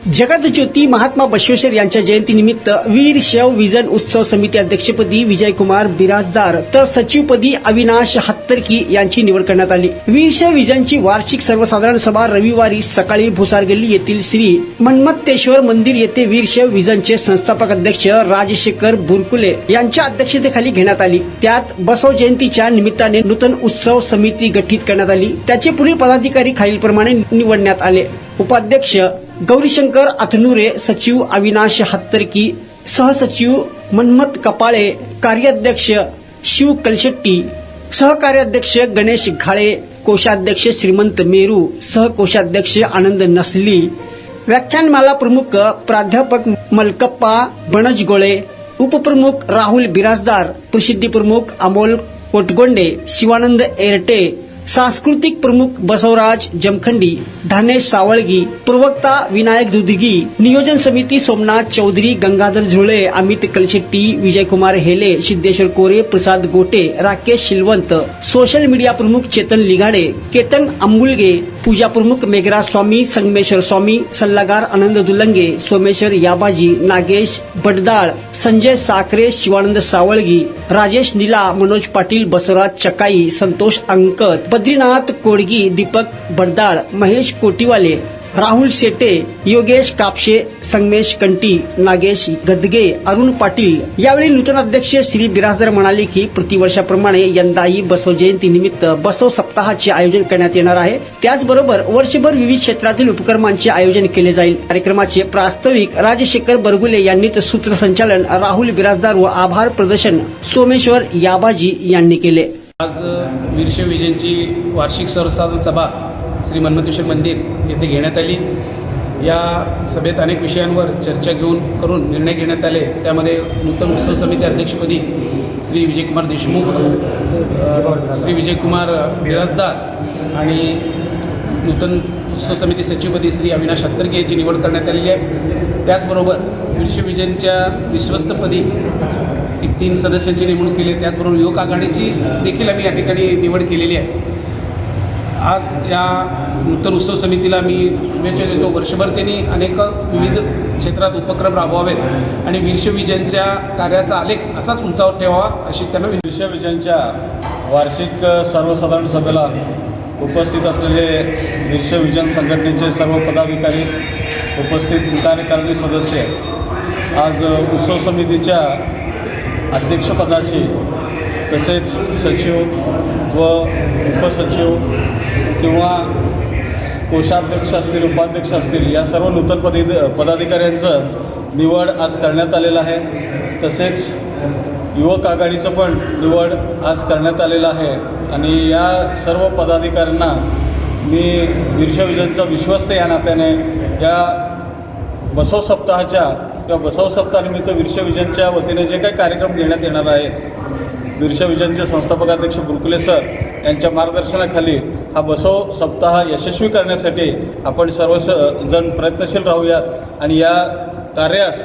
जगतज्योती महात्मा बसवेश्वर यांच्या जयंतीनिमित्त वीर शैव विजन उत्सव समिती अध्यक्षपदी विजयकुमार बिराजदार तर सचिवपदी अविनाश हत्तरकी यांची निवड करण्यात आली। वीर शैव विजनची वार्षिक सर्वसाधारण सभा रविवारी सकाळी भुसार गल्ली येथील श्री मन्मत्तेश्वर मंदिर येथे वीर शैव विजनचे संस्थापक अध्यक्ष राजशेखर बुरकुले यांच्या अध्यक्षतेखाली घेण्यात आली। त्यात बसव जयंतीच्या निमित्ताने नूतन उत्सव समिती गठीत करण्यात आली। त्याचे पुढील पदाधिकारी खालीलप्रमाणे निवडण्यात आले। उपाध्यक्ष गौरीशंकर अथनुरे, सचिव अविनाश हत्तरकी, सहसचिव मन्मथ कपाळे, कार्याध्यक्ष शिव कलशेट्टी, सहकार्याध्यक्ष गणेश घाळे, कोषाध्यक्ष श्रीमंत मेरू, सहकोषाध्यक्ष आनंद नसली, व्याख्यानमाला प्रमुख प्राध्यापक मलकप्पा बनजगोळे, उपप्रमुख राहुल बिराजदार, प्रसिद्धी प्रमुख अमोल कोटगोंडे, शिवानंद एरटे, सांस्कृतिक प्रमुख बसवराज जमखंडी, धानेश सावळगी, प्रवक्ता विनायक दुधगी, नियोजन समिती सोमनाथ चौधरी, गंगाधर झुळे, अमित कलशेट्टी, विजयकुमार हेले, सिद्धेश्वर कोरे, प्रसाद गोटे, राकेश शिलवंत, सोशल मीडिया प्रमुख चेतन लिघाडे, केतन अंबुलगे, पूजा प्रमुख मेघराज स्वामी, संगमेश्वर स्वामी, सल्लागार आनंद दुलंगे, सोमेश्वर याबाजी, नागेश बडदाळ, संजय साखरे, शिवानंद सावळगी, राजेश नीला, मनोज पाटील, बसवराज चकाई, संतोष अंकत, बद्रीनाथ कोडगी, दीपक बडदाळ, महेश कोटीवाले, राहुल शेटे, योगेश कापशे, संगमेश कंटी, नागेश गदगे, अरुण पाटील। यावेळी नूतन अध्यक्ष श्री बिराजदार म्हणाले की प्रतिवर्षाप्रमाणे यंदाही बसव जयंती निमित्त बसव सप्ताहाचे आयोजन करण्यात येणार आहे। त्याचबरोबर वर्षभर विविध क्षेत्रातील उपक्रमांचे आयोजन केले जाईल। कार्यक्रमाचे प्रास्ताविक राजशेखर बरगुले यांनी तर सूत्रसंचालन राहुल बिराजदार व आभार प्रदर्शन सोमेश्वर याबाजी यांनी केले। आज वीर शैव विजनची वार्षिक सर्वसाधारण सभा श्री मन्मत्तेश्वर मंदिर येथे घेण्यात आली। या सभेत अनेक विषयांवर चर्चा करून निर्णय घेण्यात आले। त्यामध्ये नूतन उत्सव समिती अध्यक्षपदी श्री विजयकुमार देशमुख, श्री विजयकुमार बिराजदार आणि नूतन उत्सव समिती सचिवपदी श्री अविनाश हत्तरके यांची निवड करण्यात आलेली आहे। त्याचबरोबर वीर शैव विजनच्या विश्वस्तपदी 3 सदस्यांची नेमणूक केली। त्याचबरोबर युवक आघाडीची देखील आम्ही या ठिकाणी निवड केलेली आहे। आज या नूतन उत्सव समितीला मी शुभेच्छा देतो। वर्षभर त्यांनी अनेक विविध क्षेत्रात उपक्रम राबवावेत आणि वीर शैव विजनच्या कार्याचा आलेख असाच उंचावर ठेवावा अशी त्यांना वीर शैव विजनच्या वार्षिक सर्वसाधारण सभेला उपस्थित असलेले वीर शैव विजन संघटनेचे सर्व पदाधिकारी, उपस्थित कार्यकारिणी सदस्य, आज उत्सव समितीच्या अध्यक्षपदाची तसेच सचिव व उपसचिव किंवा कोषाध्यक्ष असतील, उपाध्यक्ष असतील, या सर्व नूतन पदाधिकाऱ्यांचं निवड आज करण्यात आलेलं आहे। तसेच युवक आघाडीचं पण निवड आज करण्यात आलेलं आहे आणि या सर्व पदाधिकाऱ्यांना मी वीर शैव विजनचा विश्वस्त या नात्याने या बसव सप्ताहाच्या किंवा बसव सप्ताहानिमित्त वीर शैव विजनच्या वतीने जे काही कार्यक्रम घेण्यात येणार आहेत, वीर शैव विजनचे संस्थापक अध्यक्ष बुरकुले सर यांच्या मार्गदर्शनाखाली हा बसव सप्ताह यशस्वी करण्यासाठी आपण सर्व जण प्रयत्नशील राहूयात आणि या कार्यास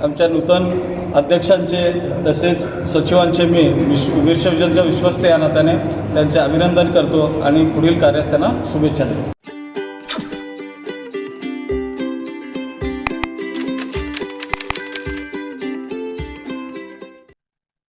आमच्या नूतन अध्यक्षांचे तसेच सचिवांचे मी वीर शैव विजनचा विश्वस्त या नात्याने त्यांचे अभिनंदन करतो आणि पुढील कार्यास त्यांना शुभेच्छा देतो।